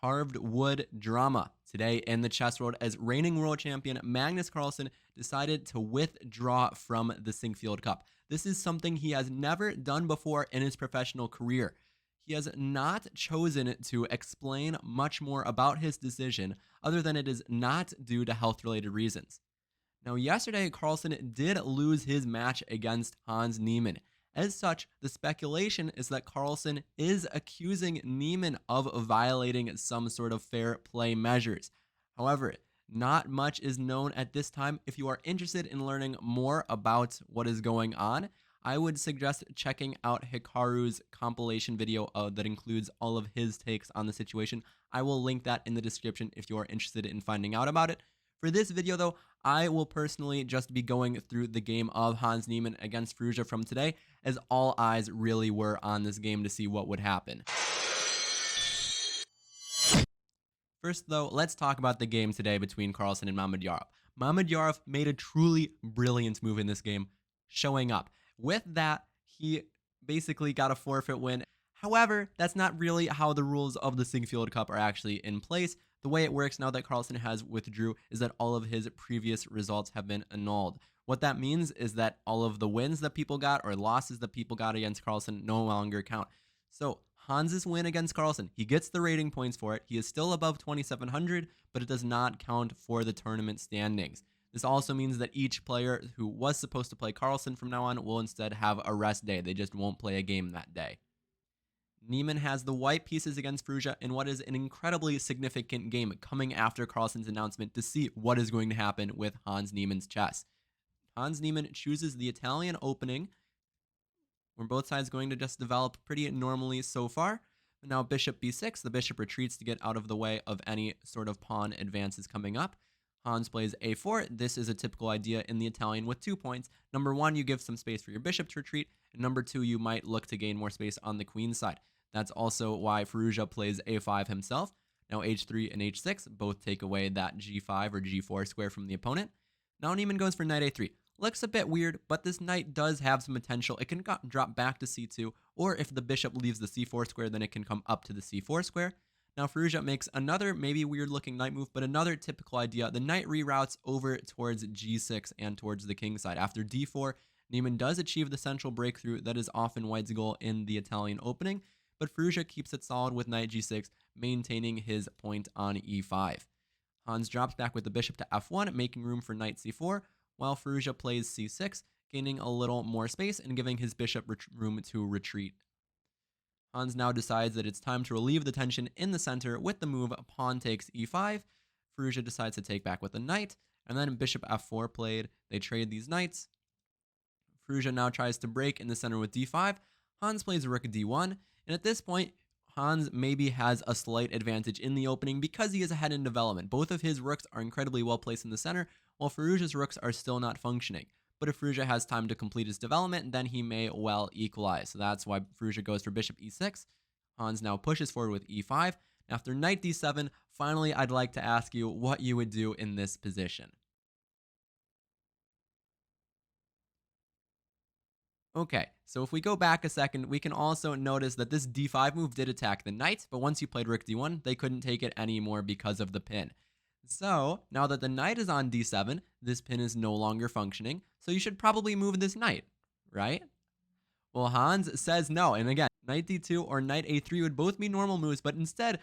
carved wood drama today in the chess world as reigning world champion Magnus Carlsen decided to withdraw from the Sinquefield Cup. This is something he has never done before in his professional career. He has not chosen to explain much more about his decision other than it is not due to health-related reasons. Now, yesterday, Carlsen did lose his match against Hans Niemann. As such, the speculation is that Carlsen is accusing Niemann of violating some sort of fair play measures. However, not much is known at this time. If you are interested in learning more about what is going on, I would suggest checking out Hikaru's compilation video that includes all of his takes on the situation. I will link that in the description if you are interested in finding out about it. For this video, though, I will personally just be going through the game of Hans Niemann against Firouzja from today, as all eyes really were on this game to see what would happen. First, though, let's talk about the game today between Carlsen and Mamedyarov. Mamedyarov made a truly brilliant move in this game, showing up. With that, he basically got a forfeit win. However, that's not really how the rules of the Sinquefield Cup are actually in place. The way it works now that Carlsen has withdrew is that all of his previous results have been annulled. What that means is that all of the wins that people got or losses that people got against Carlsen no longer count. So Hans's win against Carlsen, he gets the rating points for it. He is still above 2,700, but it does not count for the tournament standings. This also means that each player who was supposed to play Carlsen from now on will instead have a rest day. They just won't play a game that day. Niemann has the white pieces against Firouzja in what is an incredibly significant game coming after Carlsen's announcement to see what is going to happen with Hans Niemann's chess. Hans Niemann chooses the Italian opening, where both sides going to just develop pretty normally so far. Now bishop b6, the bishop retreats to get out of the way of any sort of pawn advances coming up. Hans plays a4. This is a typical idea in the Italian with 2 points. Number one, you give some space for your bishop to retreat. And number two, you might look to gain more space on the queen side. That's also why Firouzja plays a5 himself. Now h3 and h6 both take away that g5 or g4 square from the opponent. Now Niemann goes for knight a3. Looks a bit weird, but this knight does have some potential. It can drop back to c2, or if the bishop leaves the c4 square, then it can come up to the c4 square. Now Firouzja makes another maybe weird looking knight move, but another typical idea. The knight reroutes over towards g6 and towards the king side. After d4, Niemann does achieve the central breakthrough that is often white's goal in the Italian opening, but Firouzja keeps it solid with knight g6, maintaining his point on e5. Hans drops back with the bishop to f1, making room for knight c4, while Firouzja plays c6, gaining a little more space and giving his bishop room to retreat. Hans now decides that it's time to relieve the tension in the center with the move pawn takes e5. Firouzja decides to take back with the knight, and then bishop f4 played. They trade these knights. Firouzja now tries to break in the center with d5. Hans plays rook d1, and at this point, Hans maybe has a slight advantage in the opening because he is ahead in development. Both of his rooks are incredibly well placed in the center, while Firouzja's rooks are still not functioning. But if Firouzja has time to complete his development, then he may well equalize. So that's why Firouzja goes for bishop e6. Hans now pushes forward with e5. After knight d7, finally I'd like to ask you what you would do in this position. Okay, so if we go back a second, we can also notice that this d5 move did attack the knight, but once you played rook d1, they couldn't take it anymore because of the pin. So, now that the knight is on d7, this pin is no longer functioning, so you should probably move this knight, right? Well, Hans says no, and again, knight d2 or knight a3 would both be normal moves, but instead,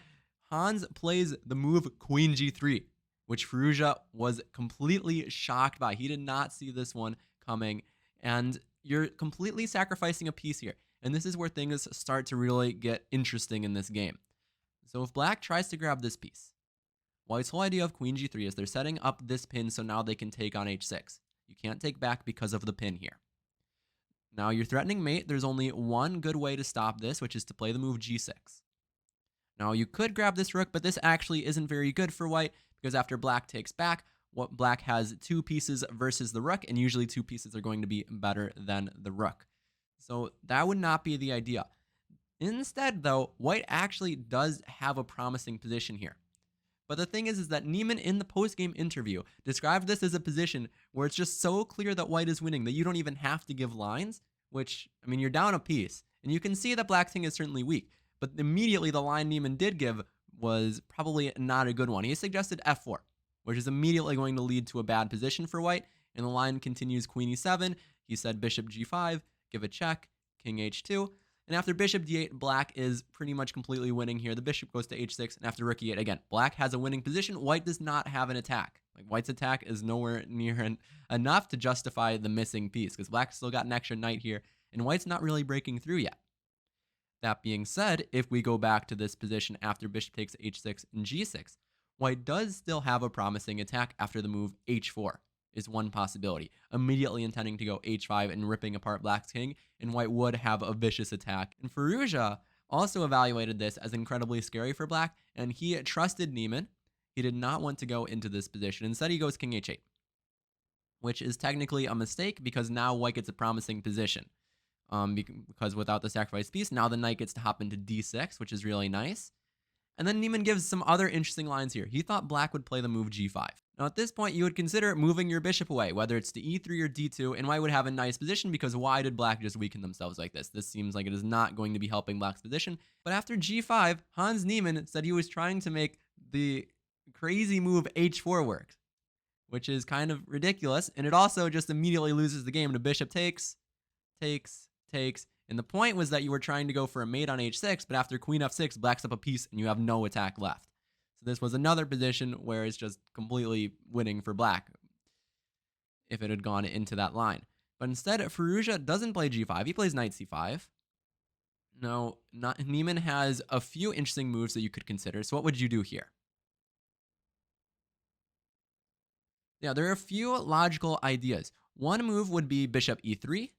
Hans plays the move queen g3, which Firouzja was completely shocked by. He did not see this one coming, and you're completely sacrificing a piece here, and this is where things start to really get interesting in this game. So if black tries to grab this piece, white's whole idea of queen g3 is they're setting up this pin so now they can take on h6. You can't take back because of the pin here. Now you're threatening mate. There's only one good way to stop this, which is to play the move g6. Now you could grab this rook, but this actually isn't very good for white because after black takes back, what black has two pieces versus the rook, and usually two pieces are going to be better than the rook. So that would not be the idea. Instead, though, white actually does have a promising position here. But the thing is that Niemann in the post-game interview described this as a position where it's just so clear that white is winning that you don't even have to give lines, which, I mean, you're down a piece. And you can see that black's king is certainly weak. But immediately the line Niemann did give was probably not a good one. He suggested f4, which is immediately going to lead to a bad position for white, and the line continues queen e7. He said bishop g5, give a check, king h2, and after bishop d8, black is pretty much completely winning here. The bishop goes to h6, and after rook e8, again, black has a winning position. White does not have an attack. Like, white's attack is nowhere near enough to justify the missing piece, because black's still got an extra knight here, and white's not really breaking through yet. That being said, if we go back to this position after bishop takes h6 and g6, white does still have a promising attack after the move h4 is one possibility, immediately intending to go h5 and ripping apart black's king, and white would have a vicious attack. And Firouzja also evaluated this as incredibly scary for black, and he trusted Niemann. He did not want to go into this position. Instead, he goes king h8, which is technically a mistake because now white gets a promising position. Because without the sacrifice piece, now the knight gets to hop into d6, which is really nice. And then Niemann gives some other interesting lines here. He thought black would play the move g5. Now at this point, you would consider moving your bishop away, whether it's to e3 or d2, and white would have a nice position because why did black just weaken themselves like this? This seems like it is not going to be helping black's position. But after g5, Hans Niemann said he was trying to make the crazy move h4 work, which is kind of ridiculous, and it also just immediately loses the game. The bishop takes, and the point was that you were trying to go for a mate on h6, but after queen f6, black's up a piece and you have no attack left. So this was another position where it's just completely winning for black if it had gone into that line. But instead, Firouzja doesn't play g5, he plays knight c5. Now, Niemann has a few interesting moves that you could consider, so what would you do here? Yeah, there are a few logical ideas. One move would be bishop e3,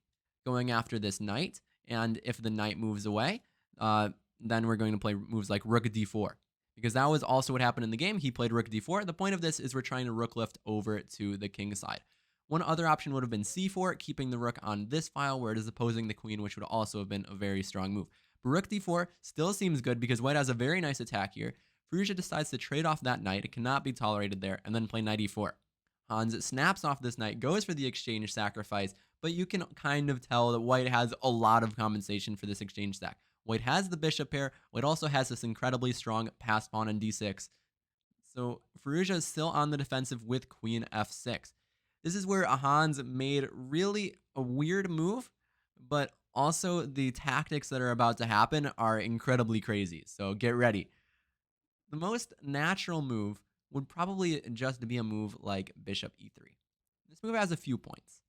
going after this knight, and if the knight moves away, then we're going to play moves like rook d4, because that was also what happened in the game. He played rook d4. The point of this is we're trying to rook lift over to the king side. One other option would have been c4, keeping the rook on this file where it is opposing the queen, which would also have been a very strong move. But rook d4 still seems good because white has a very nice attack here. Firouzja decides to trade off that knight. It cannot be tolerated there, and then play knight e4. Hans snaps off this knight, goes for the exchange sacrifice, but you can kind of tell that white has a lot of compensation for this exchange stack. White has the bishop pair. White also has this incredibly strong pass pawn on d6. So Firouzja is still on the defensive with queen f6. This is where Hans made really a weird move, but also the tactics that are about to happen are incredibly crazy. So get ready. The most natural move would probably just be a move like bishop e3. This move has a few points.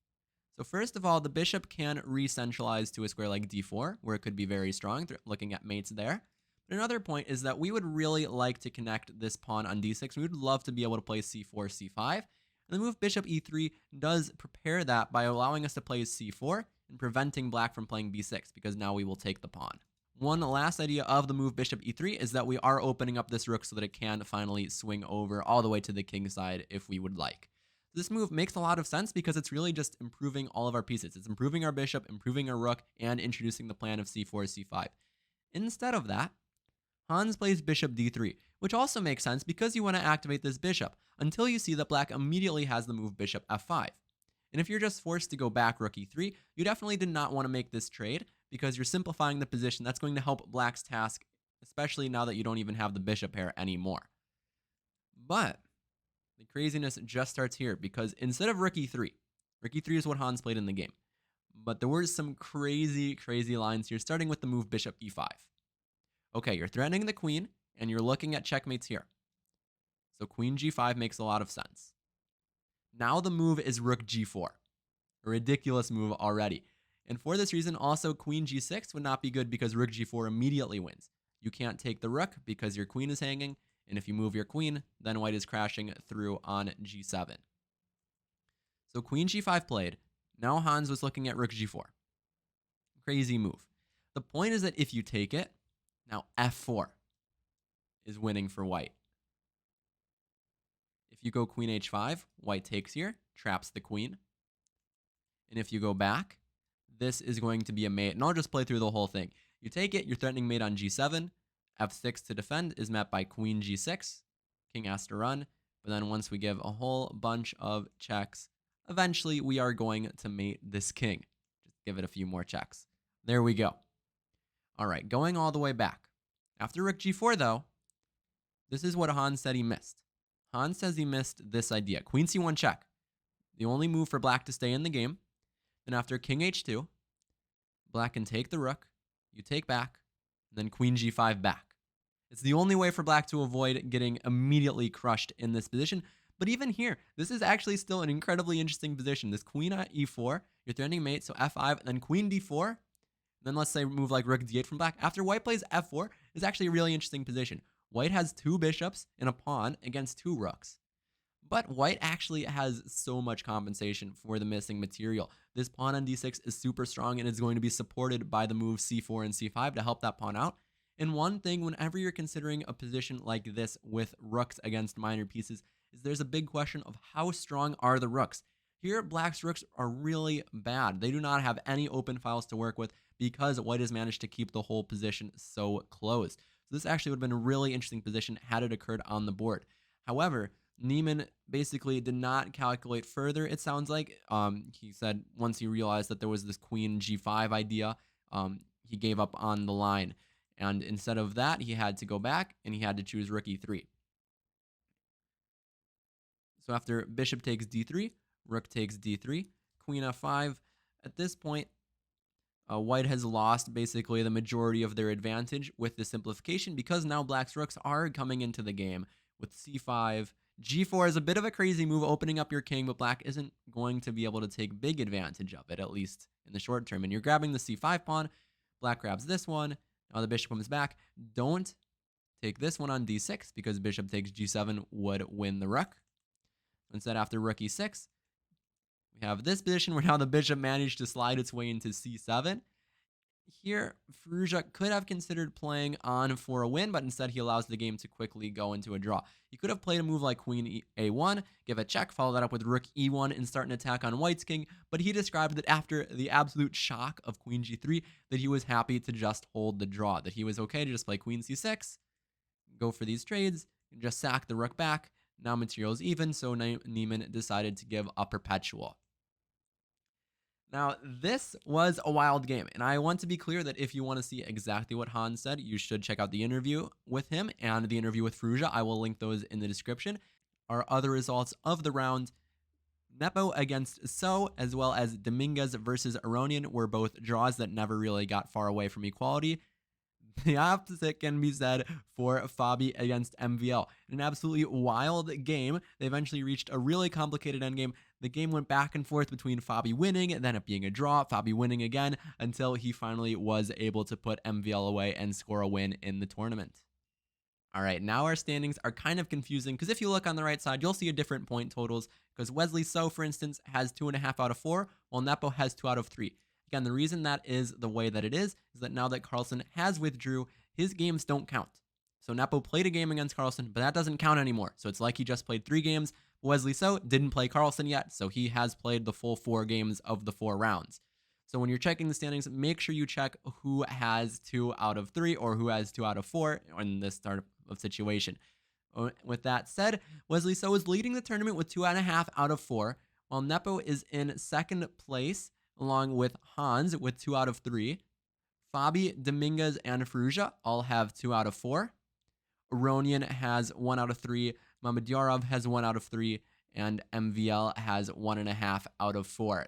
So first of all, the bishop can re-centralize to a square like d4, where it could be very strong, looking at mates there. But another point is that we would really like to connect this pawn on d6. We would love to be able to play c4, c5. And the move bishop e3 does prepare that by allowing us to play c4 and preventing black from playing b6, because now we will take the pawn. One last idea of the move bishop e3 is that we are opening up this rook so that it can finally swing over all the way to the king side if we would like. This move makes a lot of sense because it's really just improving all of our pieces. It's improving our bishop, improving our rook, and introducing the plan of c4, c5. Instead of that, Hans plays bishop d3, which also makes sense because you want to activate this bishop until you see that black immediately has the move bishop f5. And if you're just forced to go back rook e3, you definitely did not want to make this trade because you're simplifying the position. That's going to help black's task, especially now that you don't even have the bishop pair anymore. But the craziness just starts here because instead of rook e3 is what Hans played in the game. But there were some crazy lines here, starting with the move bishop e5. Okay, you're threatening the queen, and you're looking at checkmates here. So queen g5 makes a lot of sense. Now the move is rook g4. A ridiculous move already. And for this reason, also queen g6 would not be good because rook g4 immediately wins. You can't take the rook because your queen is hanging, and if you move your queen, then white is crashing through on g7. So queen g5 played. Now Hans was looking at rook g4. Crazy move. The point is that if you take it, now f4 is winning for white. If you go queen h5, white takes here, traps the queen. And if you go back, this is going to be a mate. And I'll just play through the whole thing. You take it, you're threatening mate on g7. f6 to defend is met by queen g6. King has to run. But then once we give a whole bunch of checks, eventually we are going to mate this king. Just give it a few more checks. There we go. All right, going all the way back. After rook g4, though, This is what Hans said he missed. Hans says he missed this idea. Queen c1 check. The only move for black to stay in the game. Then after king h2, black can take the rook. You take back. And then queen g5 back. It's the only way for black to avoid getting immediately crushed in this position. But even here, this is actually still an incredibly interesting position. This queen at e4, you're threatening mate, so f5, and then queen d4. Then let's say move like rook d8 from black. After white plays f4, is actually a really interesting position. White has 2 bishops and a pawn against 2 rooks. But white actually has so much compensation for the missing material. This pawn on d6 is super strong and is going to be supported by the moves c4 and c5 to help that pawn out. And one thing, whenever you're considering a position like this with rooks against minor pieces, is there's a big question of how strong are the rooks. Here, black's rooks are really bad. They do not have any open files to work with because white has managed to keep the whole position so closed. So this actually would have been a really interesting position had it occurred on the board. However, Niemann basically did not calculate further, it sounds like. He said once he realized that there was this queen g5 idea, he gave up on the line. And instead of that, he had to go back and he had to choose rook e3. So after bishop takes d3, rook takes d3, queen f5. At this point, white has lost basically the majority of their advantage with the simplification because now black's rooks are coming into the game with c5. g4 is a bit of a crazy move, opening up your king, but black isn't going to be able to take big advantage of it, at least in the short term. And you're grabbing the c5 pawn. Black grabs this one. Now the bishop comes back. Don't take this one on d6 because bishop takes g7 would win the rook. Instead, after rook e6, we have this position where now the bishop managed to slide its way into c7. Here, Firouzja could have considered playing on for a win, but instead he allows the game to quickly go into a draw. He could have played a move like queen a1, give a check, follow that up with rook e1 and start an attack on white's king, but he described that after the absolute shock of queen g3, that he was happy to just hold the draw, that he was okay to just play queen c6, go for these trades, and just sack the rook back. Now material is even, so Niemann decided to give a perpetual. Now, this was a wild game, and I want to be clear that if you want to see exactly what Hans said, you should check out the interview with him and the interview with Firouzja. I will link those in the description. Our other results of the round, Nepo against So, as well as Dominguez versus Aronian, were both draws that never really got far away from equality. The opposite can be said for Fabi against MVL. In an absolutely wild game, they eventually reached a really complicated endgame. The game went back and forth between Fabi winning, then it being a draw, Fabi winning again, until he finally was able to put MVL away and score a win in the tournament. All right, now our standings are kind of confusing because if you look on the right side, you'll see a different point totals because Wesley So, for instance, has 2.5 out of 4, while Nepo has 2 out of 3. Again, the reason that is the way that it is that now that Carlsen has withdrew, his games don't count. So Nepo played a game against Carlsen, but that doesn't count anymore. So it's like he just played 3 games. Wesley So didn't play Carlsen yet, so he has played the full 4 games of the 4 rounds. So when you're checking the standings, make sure you check who has 2 out of 3 or who has 2 out of 4 in this sort of situation. With that said, Wesley So is leading the tournament with 2.5 out of 4, while Nepo is in second place along with Hans with 2 out of 3. Fabi, Dominguez, and Firouzja all have 2 out of 4. Aronian has 1 out of 3. Mamedyarov has 1 out of 3. And MVL has 1.5 out of 4.